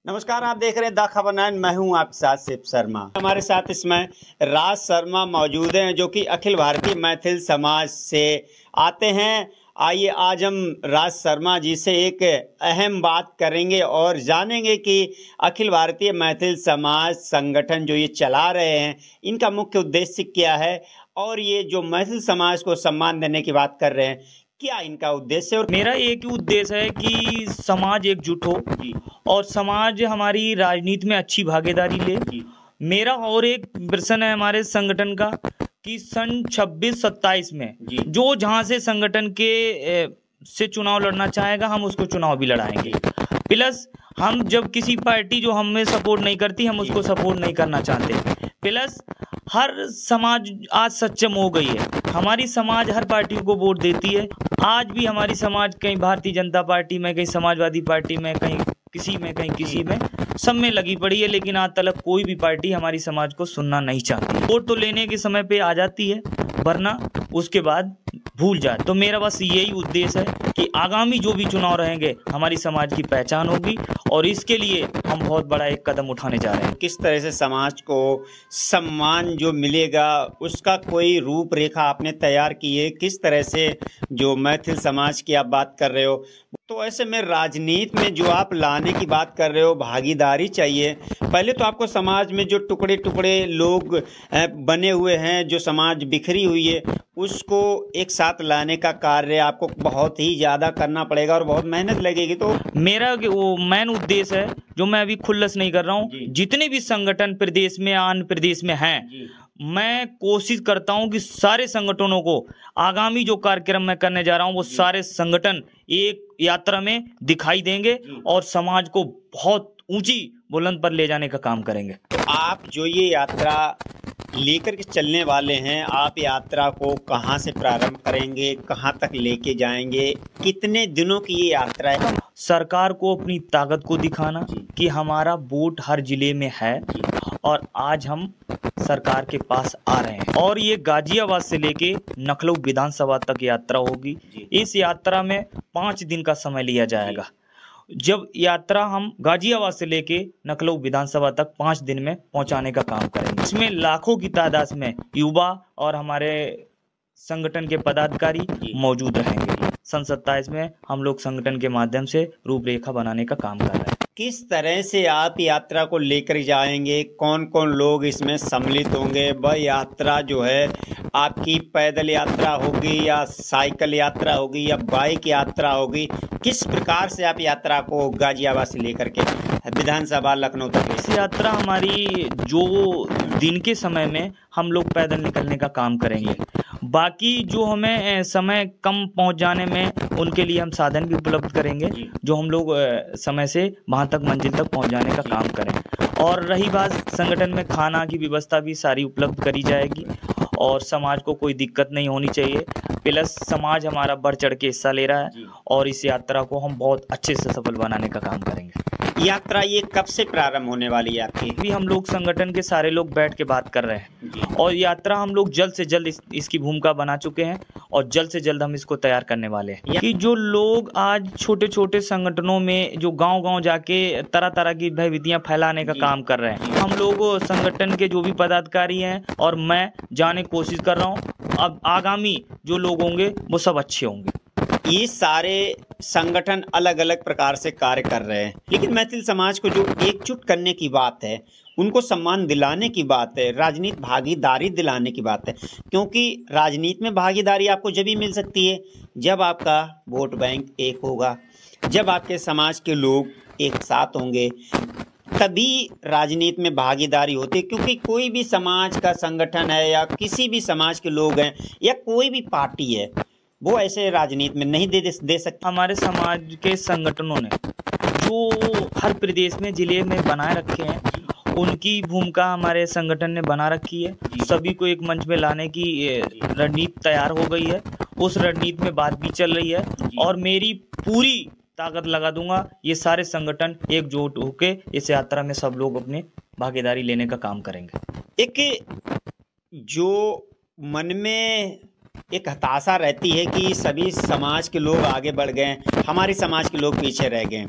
नमस्कार, आप देख रहे हैं द खबर 9। मैं हूं आपके साथ शिव शर्मा। हमारे साथ इसमें राज शर्मा मौजूद हैं जो कि अखिल भारतीय मैथिल समाज से आते हैं। आइए आज हम राज शर्मा जी से एक अहम बात करेंगे और जानेंगे कि अखिल भारतीय मैथिल समाज संगठन जो ये चला रहे हैं, इनका मुख्य उद्देश्य क्या है और ये जो मैथिल समाज को सम्मान देने की बात कर रहे हैं, क्या इनका उद्देश्य। और मेरा एक ही उद्देश्य है कि समाज एकजुट हो और समाज हमारी राजनीति में अच्छी भागीदारी ले। मेरा और एक विजन है हमारे संगठन का कि सन 26-27 में जो जहां से संगठन के से चुनाव लड़ना चाहेगा, हम उसको चुनाव भी लड़ाएंगे। प्लस हम जब किसी पार्टी जो हमें सपोर्ट नहीं करती, हम उसको सपोर्ट नहीं करना चाहते। प्लस हर समाज आज सक्षम हो गई है। हमारी समाज हर पार्टी को वोट देती है। आज भी हमारी समाज कहीं भारतीय जनता पार्टी में, कहीं समाजवादी पार्टी में, कहीं किसी में, कहीं किसी में, सब में लगी पड़ी है। लेकिन आज तक कोई भी पार्टी हमारी समाज को सुनना नहीं चाहती। वोट तो लेने के समय पे आ जाती है, वरना उसके बाद भूल जाए। तो मेरा बस यही उद्देश्य है कि आगामी जो भी चुनाव रहेंगे, हमारी समाज की पहचान होगी और इसके लिए हम बहुत बड़ा एक कदम उठाने जा रहे हैं। किस तरह से समाज को सम्मान जो मिलेगा, उसका कोई रूपरेखा आपने तैयार की है? किस तरह से जो मैथिल समाज की आप बात कर रहे हो, तो ऐसे में राजनीति में जो आप लाने की बात कर रहे हो, भागीदारी चाहिए। पहले तो आपको समाज में जो टुकड़े टुकड़े लोग बने हुए हैं, जो समाज बिखरी हुई है, उसको एक साथ लाने का कार्य आपको बहुत ही ज़्यादा करना पड़ेगा और बहुत मेहनत लगेगी। तो मेरा वो मेन उद्देश्य है जो मैं अभी खुल्लस नहीं कर रहा हूँ। जितने भी संगठन प्रदेश में, आंध्र प्रदेश में हैं, मैं कोशिश करता हूं कि सारे संगठनों को आगामी जो कार्यक्रम मैं करने जा रहा हूं, वो सारे संगठन एक यात्रा में दिखाई देंगे और समाज को बहुत ऊंची बुलंद पर ले जाने का काम करेंगे। आप जो ये यात्रा लेकर के चलने वाले हैं, आप यात्रा को कहां से प्रारंभ करेंगे, कहां तक लेके जाएंगे, कितने दिनों की ये यात्रा है? सरकार को अपनी ताकत को दिखाना कि हमारा वोट हर जिले में है और आज हम सरकार के पास आ रहे हैं। और ये गाजियाबाद से लेके लखनऊ विधानसभा तक यात्रा होगी। इस यात्रा में 5 दिन का समय लिया जाएगा। जब यात्रा हम गाजियाबाद से लेके लखनऊ विधानसभा तक 5 दिन में पहुंचाने का काम करेंगे। इसमें लाखों की तादाद में युवा और हमारे संगठन के पदाधिकारी मौजूद रहेंगे। सन 27 में हम लोग संगठन के माध्यम से रूपरेखा बनाने का काम कर रहे हैं। किस तरह से आप यात्रा को लेकर जाएंगे, कौन कौन लोग इसमें सम्मिलित होंगे? वह यात्रा जो है आपकी पैदल यात्रा होगी या साइकिल यात्रा होगी या बाइक यात्रा होगी? किस प्रकार से आप यात्रा को गाजियाबाद से लेकर के विधानसभा लखनऊ तक? इस यात्रा हमारी जो दिन के समय में हम लोग पैदल निकलने का काम करेंगे। बाकी जो हमें समय कम पहुंच जाने में, उनके लिए हम साधन भी उपलब्ध करेंगे, जो हम लोग समय से वहां तक मंजिल तक पहुंच जाने का काम करें। और रही बात संगठन में, खाना की व्यवस्था भी सारी उपलब्ध करी जाएगी और समाज को कोई दिक्कत नहीं होनी चाहिए। प्लस समाज हमारा बढ़ चढ़ के हिस्सा ले रहा है और इस यात्रा को हम बहुत अच्छे से सफल बनाने का काम करेंगे। यात्रा ये कब से प्रारंभ होने वाली है आपकी? अभी हम लोग संगठन के सारे लोग बैठ के बात कर रहे हैं और यात्रा हम लोग जल्द से जल्द इसकी भूमिका बना चुके हैं और जल्द से जल्द हम इसको तैयार करने वाले हैं। कि जो लोग आज छोटे छोटे संगठनों में जो गांव-गांव जाके तरह तरह की भयभीतियां फैलाने का काम कर रहे हैं, हम लोग संगठन के जो भी पदाधिकारी हैं और मैं जाने की कोशिश कर रहा हूँ, अब आगामी जो लोग होंगे वो सब अच्छे होंगे। ये सारे संगठन अलग अलग प्रकार से कार्य कर रहे हैं, लेकिन मैथिल समाज को जो एकजुट करने की बात है, उनको सम्मान दिलाने की बात है, राजनीति भागीदारी दिलाने की बात है। क्योंकि राजनीति में भागीदारी आपको जब भी मिल सकती है जब आपका वोट बैंक एक होगा, जब आपके समाज के लोग एक साथ होंगे, तभी राजनीति में भागीदारी होती है। क्योंकि कोई भी समाज का संगठन है या किसी भी समाज के लोग हैं या कोई भी पार्टी है, वो ऐसे राजनीति में नहीं दे सकते। हमारे समाज के संगठनों ने जो हर प्रदेश में, जिले में बनाए रखे हैं, उनकी भूमिका हमारे संगठन ने बना रखी है। सभी को एक मंच में लाने की रणनीति तैयार हो गई है। उस रणनीति में बात भी चल रही है और मेरी पूरी ताकत लगा दूंगा ये सारे संगठन एकजुट होकर इस यात्रा में सब लोग अपने भागीदारी लेने का काम करेंगे। एक जो मन में एक हताशा रहती है कि सभी समाज के लोग आगे बढ़ गए, हमारे समाज के लोग पीछे रह गए।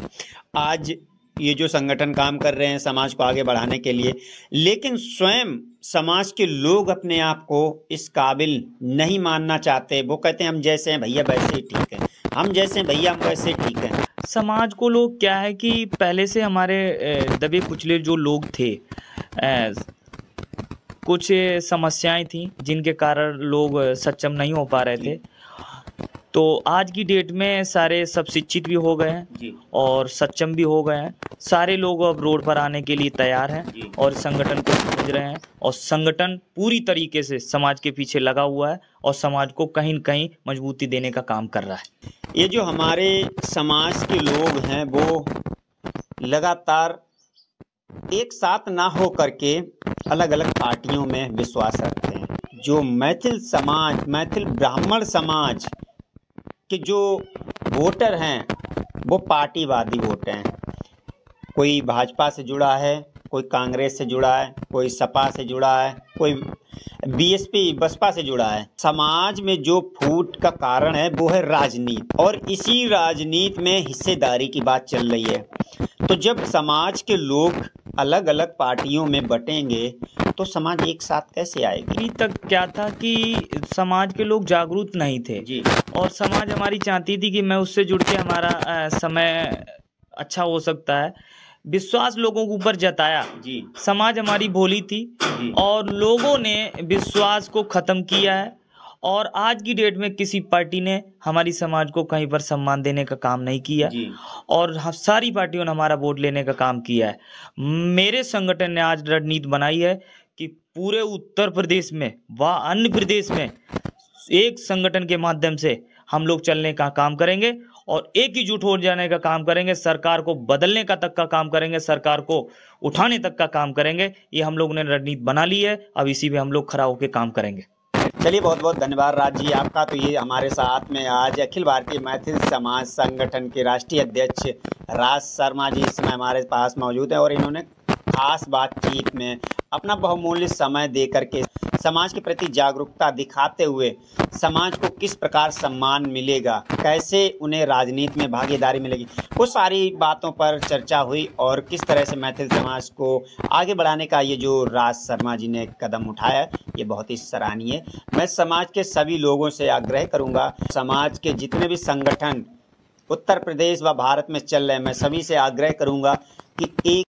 आज ये जो संगठन काम कर रहे हैं समाज को आगे बढ़ाने के लिए, लेकिन स्वयं समाज के लोग अपने आप को इस काबिल नहीं मानना चाहते। वो कहते हैं हम जैसे हैं भैया वैसे ही ठीक है, हम जैसे हैं भैया हम वैसे ठीक हैं। समाज को लोग क्या है कि पहले से हमारे दबे कुचले जो लोग थे, कुछ समस्याएं थी जिनके कारण लोग सक्षम नहीं हो पा रहे थे। तो आज की डेट में सारे सब शिक्षित भी हो गए हैं और सक्षम भी हो गए हैं। सारे लोग अब रोड पर आने के लिए तैयार हैं और संगठन को समझ रहे हैं, और संगठन पूरी तरीके से समाज के पीछे लगा हुआ है और समाज को कहीं न कहीं मजबूती देने का काम कर रहा है। ये जो हमारे समाज के लोग हैं वो लगातार एक साथ ना हो करके अलग अलग पार्टियों में विश्वास रखते हैं। जो मैथिल समाज, मैथिल ब्राह्मण समाज के जो वोटर हैं वो पार्टीवादी वोटर हैं। कोई भाजपा से जुड़ा है, कोई कांग्रेस से जुड़ा है, कोई सपा से जुड़ा है, कोई बीएसपी बसपा से जुड़ा है। समाज में जो फूट का कारण है वो है राजनीति, और इसी राजनीति में हिस्सेदारी की बात चल रही है। तो जब समाज के लोग अलग अलग पार्टियों में बटेंगे तो समाज एक साथ कैसे आएगी? अभी तक क्या था कि समाज के लोग जागरूक नहीं थे जी, और समाज हमारी चाहती थी कि मैं उससे जुड़ के हमारा समय अच्छा हो सकता है। विश्वास लोगों के ऊपर जताया जी, समाज हमारी भोली थी और लोगों ने विश्वास को ख़त्म किया है। और आज की डेट में किसी पार्टी ने हमारी समाज को कहीं पर सम्मान देने का काम नहीं किया और सारी पार्टियों ने हमारा वोट लेने का काम किया है। मेरे संगठन ने आज रणनीति बनाई है कि पूरे उत्तर प्रदेश में व अन्य प्रदेश में एक संगठन के माध्यम से हम लोग चलने का काम करेंगे और एक ही जुट हो जाने का काम करेंगे। सरकार को बदलने का तक का काम करेंगे, सरकार को उठाने तक का काम करेंगे। ये हम लोग ने रणनीति बना ली है, अब इसी में हम लोग खड़ा होकर काम करेंगे। चलिए, बहुत बहुत धन्यवाद राज जी आपका। तो ये हमारे साथ में आज अखिल भारतीय मैथिल समाज संगठन के राष्ट्रीय अध्यक्ष राज शर्मा जी इस समय हमारे पास मौजूद हैं और इन्होंने खास बातचीत में अपना बहुमूल्य समय दे करके समाज के प्रति जागरूकता दिखाते हुए समाज को किस प्रकार सम्मान मिलेगा, कैसे उन्हें राजनीति में भागीदारी मिलेगी, वो सारी बातों पर चर्चा हुई और किस तरह से मैथिल समाज को आगे बढ़ाने का ये जो राज शर्मा जी ने कदम उठाया है ये बहुत ही सराहनीय है। मैं समाज के सभी लोगों से आग्रह करूँगा, समाज के जितने भी संगठन उत्तर प्रदेश व भारत में चल रहे हैं, मैं सभी से आग्रह करूँगा कि एक